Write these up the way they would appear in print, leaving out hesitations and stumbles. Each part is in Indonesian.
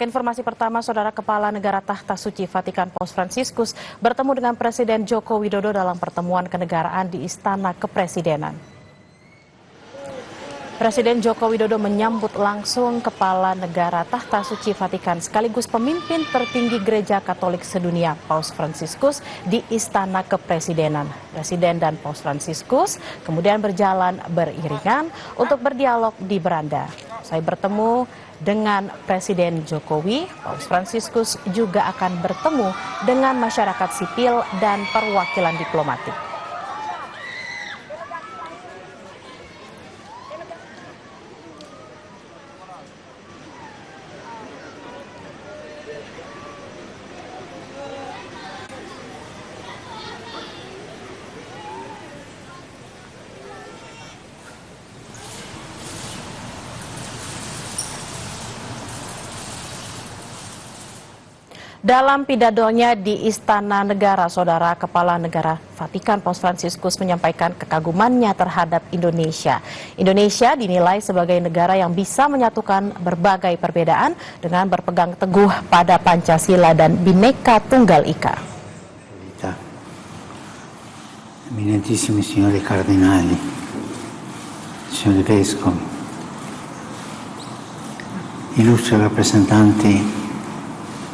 Ke informasi pertama, Saudara, Kepala Negara Tahta Suci Vatikan Paus Fransiskus bertemu dengan Presiden Joko Widodo dalam pertemuan kenegaraan di Istana Kepresidenan. Presiden Joko Widodo menyambut langsung Kepala Negara Tahta Suci Vatikan sekaligus pemimpin tertinggi Gereja Katolik sedunia Paus Fransiskus di Istana Kepresidenan. Presiden dan Paus Fransiskus kemudian berjalan beriringan untuk berdialog di beranda. Saya bertemu dengan Presiden Jokowi, Paus Fransiskus juga akan bertemu dengan masyarakat sipil dan perwakilan diplomatik. Dalam pidatonya di Istana Negara, Saudara, Kepala Negara Vatikan Paus Fransiskus menyampaikan kekagumannya terhadap Indonesia. Indonesia dinilai sebagai negara yang bisa menyatukan berbagai perbedaan dengan berpegang teguh pada Pancasila dan Bhinneka Tunggal Ika. Eminentissimi signori cardinali, signori vescovi, illustri rappresentanti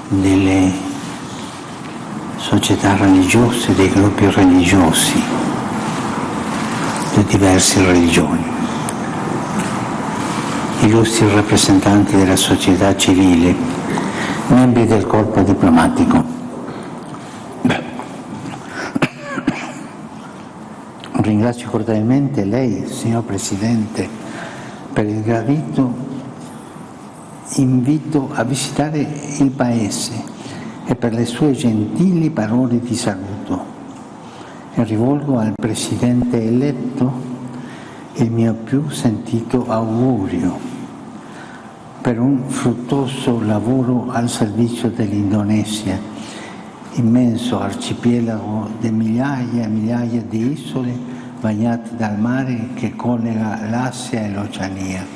delle società religiose, dei gruppi religiosi, di diverse religioni, illustri rappresentanti della società civile, membri del corpo diplomatico. Ringrazio cordialmente lei, signor Presidente, per il gradito invito a visitare il Paese e per le sue gentili parole di saluto. E rivolgo al Presidente eletto il mio più sentito augurio per un fruttuoso lavoro al servizio dell'Indonesia, immenso arcipelago di migliaia e migliaia di isole bagnate dal mare che collega l'Asia e l'Oceania.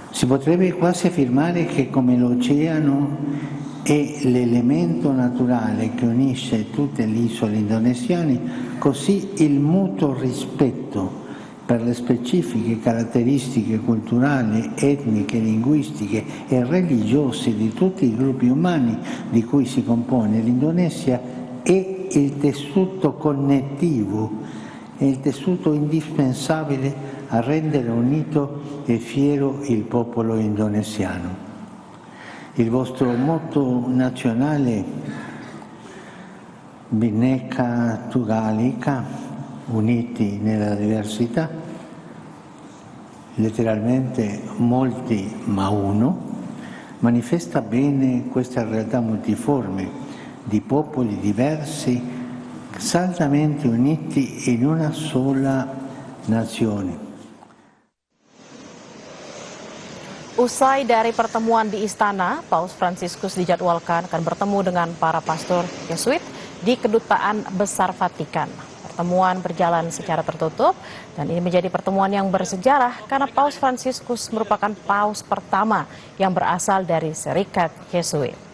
Si potrebbe quasi affermare che come l'oceano è l'elemento naturale che unisce tutte le isole indonesiane, così il mutuo rispetto per le specifiche caratteristiche culturali, etniche, linguistiche e religiose di tutti i gruppi umani di cui si compone l'Indonesia è il tessuto connettivo, è il tessuto indispensabile a rendere unito e fiero il popolo indonesiano. Il vostro motto nazionale, Bhinneka Tunggal Ika, uniti nella diversità, letteralmente molti ma uno, manifesta bene questa realtà multiforme di popoli diversi, saldamente uniti in una sola nazione. Usai dari pertemuan di istana, Paus Fransiskus dijadwalkan akan bertemu dengan para pastor Yesuit di Kedutaan Besar Vatikan. Pertemuan berjalan secara tertutup dan ini menjadi pertemuan yang bersejarah karena Paus Fransiskus merupakan paus pertama yang berasal dari Serikat Yesuit.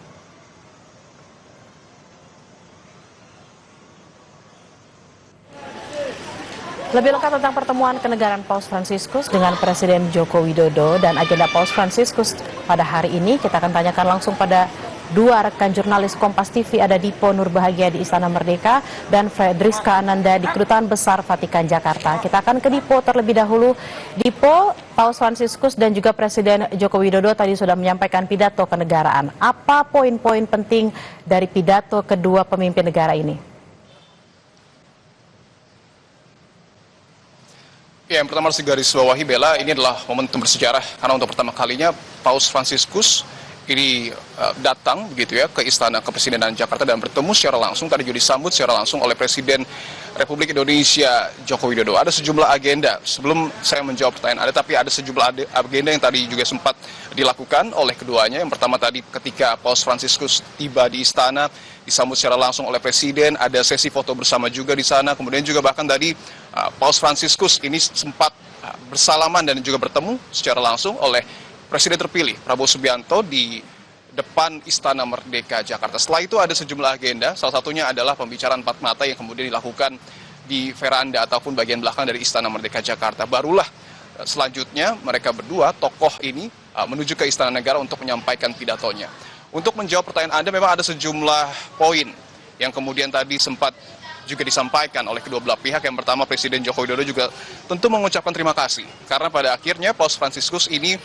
Lebih lengkap tentang pertemuan kenegaraan Paus Fransiskus dengan Presiden Joko Widodo dan agenda Paus Fransiskus pada hari ini, kita akan tanyakan langsung pada dua rekan jurnalis Kompas TV, ada Dipo Nurbahagia di Istana Merdeka dan Fredriska Ananda di Kedutaan Besar Vatikan Jakarta. Kita akan ke Dipo terlebih dahulu. Dipo, Paus Fransiskus dan juga Presiden Joko Widodo tadi sudah menyampaikan pidato kenegaraan. Apa poin-poin penting dari pidato kedua pemimpin negara ini? Ya, yang pertama harus digarisbawahi, Bella, ini adalah momentum bersejarah karena untuk pertama kalinya Paus Fransiskus ini datang begitu ya ke Istana Kepresidenan Jakarta dan bertemu secara langsung, tadi juga disambut secara langsung oleh Presiden Republik Indonesia Joko Widodo. Ada sejumlah agenda, sebelum saya menjawab pertanyaan tapi ada sejumlah agenda yang tadi juga sempat dilakukan oleh keduanya. Yang pertama tadi ketika Paus Fransiskus tiba di istana, disambut secara langsung oleh Presiden, ada sesi foto bersama juga di sana, kemudian juga bahkan tadi Paus Fransiskus ini sempat bersalaman dan juga bertemu secara langsung oleh Presiden terpilih Prabowo Subianto di depan Istana Merdeka Jakarta. Setelah itu ada sejumlah agenda, salah satunya adalah pembicaraan empat mata yang kemudian dilakukan di veranda ataupun bagian belakang dari Istana Merdeka Jakarta. Barulah selanjutnya mereka berdua, tokoh ini, menuju ke Istana Negara untuk menyampaikan pidatonya. Untuk menjawab pertanyaan Anda, memang ada sejumlah poin yang kemudian tadi sempat juga disampaikan oleh kedua belah pihak. Yang pertama, Presiden Joko Widodo juga tentu mengucapkan terima kasih karena pada akhirnya Paus Fransiskus ini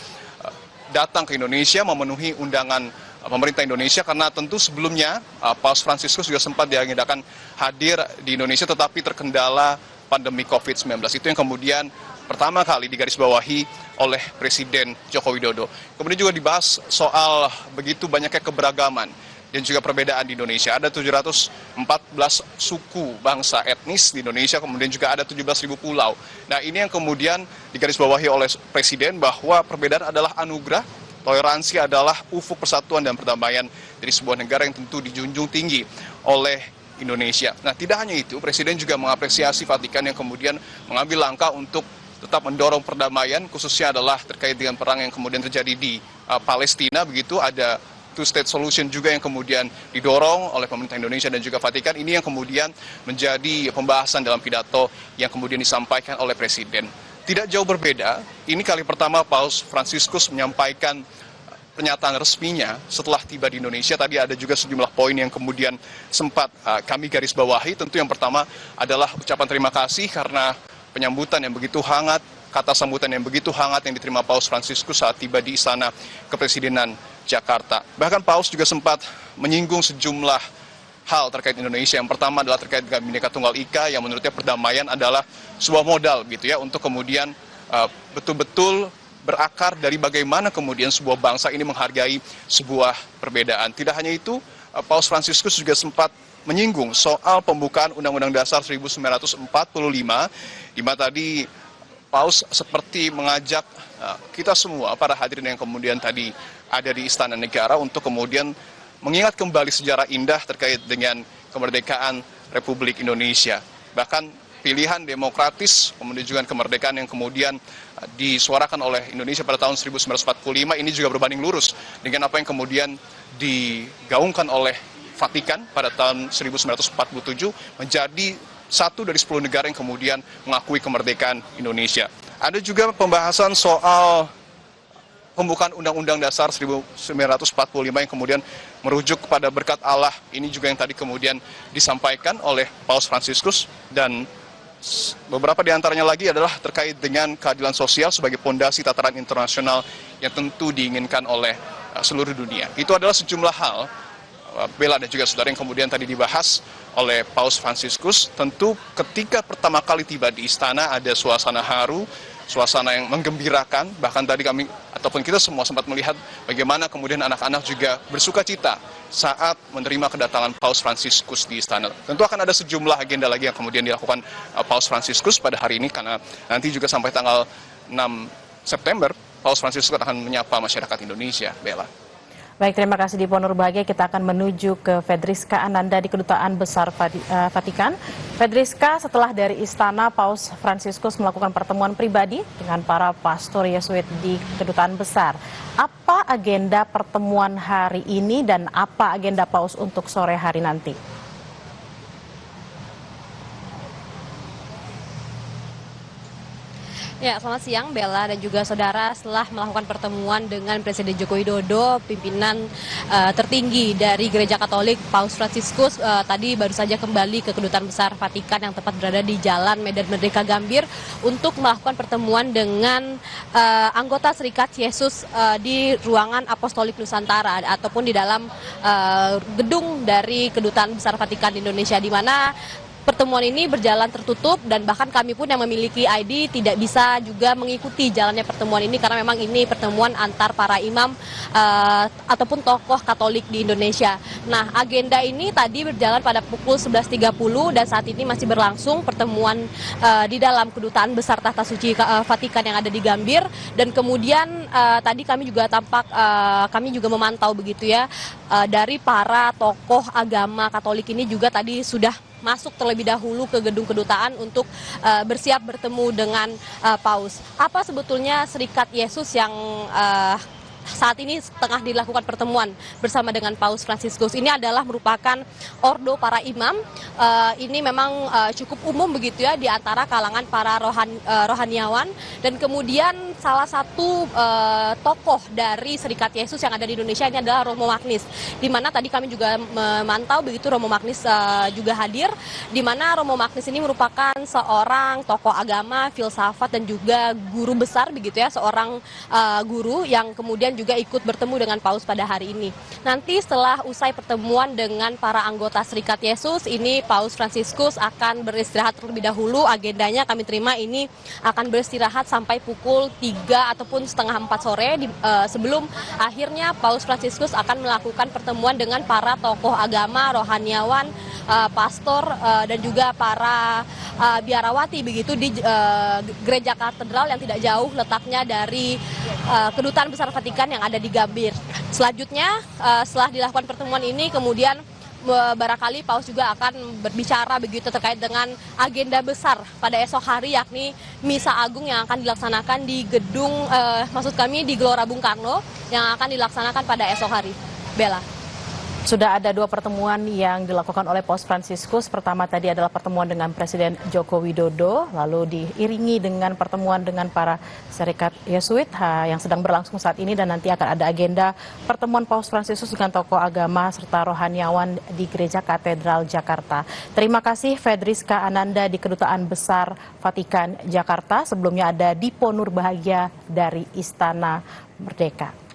datang ke Indonesia memenuhi undangan pemerintah Indonesia, karena tentu sebelumnya Paus Fransiskus juga sempat diagendakan hadir di Indonesia tetapi terkendala pandemi COVID-19. Itu yang kemudian pertama kali digarisbawahi oleh Presiden Joko Widodo. Kemudian juga dibahas soal begitu banyaknya keberagaman dan juga perbedaan di Indonesia. Ada 714 suku, bangsa, etnis di Indonesia, kemudian juga ada 17.000 pulau. Nah, ini yang kemudian digarisbawahi oleh Presiden bahwa perbedaan adalah anugerah, toleransi adalah ufuk persatuan dan perdamaian dari sebuah negara yang tentu dijunjung tinggi oleh Indonesia. Nah, tidak hanya itu, Presiden juga mengapresiasi Vatikan yang kemudian mengambil langkah untuk tetap mendorong perdamaian, khususnya adalah terkait dengan perang yang kemudian terjadi di Palestina. Begitu ada two-state solution juga yang kemudian didorong oleh pemerintah Indonesia dan juga Vatikan. Ini yang kemudian menjadi pembahasan dalam pidato yang kemudian disampaikan oleh Presiden. Tidak jauh berbeda, ini kali pertama Paus Fransiskus menyampaikan pernyataan resminya setelah tiba di Indonesia. Tadi ada juga sejumlah poin yang kemudian sempat kami garis bawahi. Tentu yang pertama adalah ucapan terima kasih karena penyambutan yang begitu hangat, kata sambutan yang begitu hangat yang diterima Paus Fransiskus saat tiba di Istana Kepresidenan Jakarta. Bahkan Paus juga sempat menyinggung sejumlah hal terkait Indonesia. Yang pertama adalah terkait dengan Bhinneka Tunggal Ika, yang menurutnya perdamaian adalah sebuah modal gitu ya, untuk kemudian betul-betul berakar dari bagaimana kemudian sebuah bangsa ini menghargai sebuah perbedaan. Tidak hanya itu, Paus Fransiskus juga sempat menyinggung soal pembukaan Undang-Undang Dasar 1945, di mana tadi Paus seperti mengajak kita semua, para hadirin yang kemudian tadi ada di Istana Negara, untuk kemudian mengingat kembali sejarah indah terkait dengan kemerdekaan Republik Indonesia. Bahkan pilihan demokratis menuju kemerdekaan yang kemudian disuarakan oleh Indonesia pada tahun 1945 ini juga berbanding lurus dengan apa yang kemudian digaungkan oleh Vatikan pada tahun 1947, menjadi satu dari 10 negara yang kemudian mengakui kemerdekaan Indonesia. Ada juga pembahasan soal pembukaan Undang-Undang Dasar 1945 yang kemudian merujuk kepada berkat Allah. Ini juga yang tadi kemudian disampaikan oleh Paus Fransiskus, dan beberapa di antaranya lagi adalah terkait dengan keadilan sosial sebagai pondasi tataran internasional yang tentu diinginkan oleh seluruh dunia. Itu adalah sejumlah hal, Bella dan juga saudara, yang kemudian tadi dibahas oleh Paus Fransiskus. Tentu ketika pertama kali tiba di istana ada suasana haru, suasana yang menggembirakan. Bahkan tadi kami ataupun kita semua sempat melihat bagaimana kemudian anak-anak juga bersuka cita saat menerima kedatangan Paus Fransiskus di istana. Tentu akan ada sejumlah agenda lagi yang kemudian dilakukan Paus Fransiskus pada hari ini, karena nanti juga sampai tanggal 6 September Paus Fransiskus akan menyapa masyarakat Indonesia, Bella. Baik, terima kasih Dipo Nurbahagia. Kita akan menuju ke Fedriska Ananda di Kedutaan Besar Vatikan. Fedriska, setelah dari istana, Paus Fransiskus melakukan pertemuan pribadi dengan para pastor Yesuit di Kedutaan Besar. Apa agenda pertemuan hari ini dan apa agenda Paus untuk sore hari nanti? Ya, selamat siang Bella dan juga saudara. Setelah melakukan pertemuan dengan Presiden Joko Widodo, pimpinan tertinggi dari Gereja Katolik, Paus Fransiskus tadi baru saja kembali ke Kedutaan Besar Vatikan yang tepat berada di Jalan Medan Merdeka Gambir untuk melakukan pertemuan dengan anggota Serikat Yesus di ruangan Apostolik Nusantara ataupun di dalam gedung dari Kedutaan Besar Vatikan di Indonesia, di mana pertemuan ini berjalan tertutup dan bahkan kami pun yang memiliki ID tidak bisa juga mengikuti jalannya pertemuan ini karena memang ini pertemuan antar para imam ataupun tokoh Katolik di Indonesia. Nah, agenda ini tadi berjalan pada pukul 11.30 dan saat ini masih berlangsung pertemuan di dalam Kedutaan Besar Tahta Suci Vatikan yang ada di Gambir, dan kemudian tadi kami juga kami juga memantau begitu ya, dari para tokoh agama Katolik ini juga tadi sudah masuk terlebih dahulu ke gedung kedutaan untuk bersiap bertemu dengan Paus. Apa sebetulnya Serikat Yesus yang saat ini tengah dilakukan pertemuan bersama dengan Paus Fransiskus. Ini adalah merupakan ordo para imam. Ini memang cukup umum begitu ya di antara kalangan para rohaniawan, dan kemudian salah satu tokoh dari Serikat Yesus yang ada di Indonesia ini adalah Romo Magnis, di mana tadi kami juga memantau begitu Romo Magnis juga hadir, di mana Romo Magnis ini merupakan seorang tokoh agama, filsafat, dan juga guru besar begitu ya, seorang guru yang kemudian juga ikut bertemu dengan Paus pada hari ini. Nanti setelah usai pertemuan dengan para anggota Serikat Yesus, ini Paus Fransiskus akan beristirahat terlebih dahulu. Agendanya kami terima ini akan beristirahat sampai pukul 3 ataupun setengah 4 sore sebelum akhirnya Paus Fransiskus akan melakukan pertemuan dengan para tokoh agama, rohaniawan, pastor, dan juga para biarawati begitu di gereja katedral yang tidak jauh letaknya dari Kedutaan Besar Vatikan yang ada di Gambir. Selanjutnya setelah dilakukan pertemuan ini kemudian barangkali Paus juga akan berbicara begitu terkait dengan agenda besar pada esok hari, yakni Misa Agung yang akan dilaksanakan di gedung maksud kami di Gelora Bung Karno yang akan dilaksanakan pada esok hari. Bella. Sudah ada 2 pertemuan yang dilakukan oleh Paus Fransiskus. Pertama tadi adalah pertemuan dengan Presiden Joko Widodo, lalu diiringi dengan pertemuan dengan para Serikat Yesuit yang sedang berlangsung saat ini, dan nanti akan ada agenda pertemuan Paus Fransiskus dengan tokoh agama serta rohaniawan di Gereja Katedral Jakarta. Terima kasih Fedriska Ananda di Kedutaan Besar Vatikan Jakarta. Sebelumnya ada Dipo Nurbahagia dari Istana Merdeka.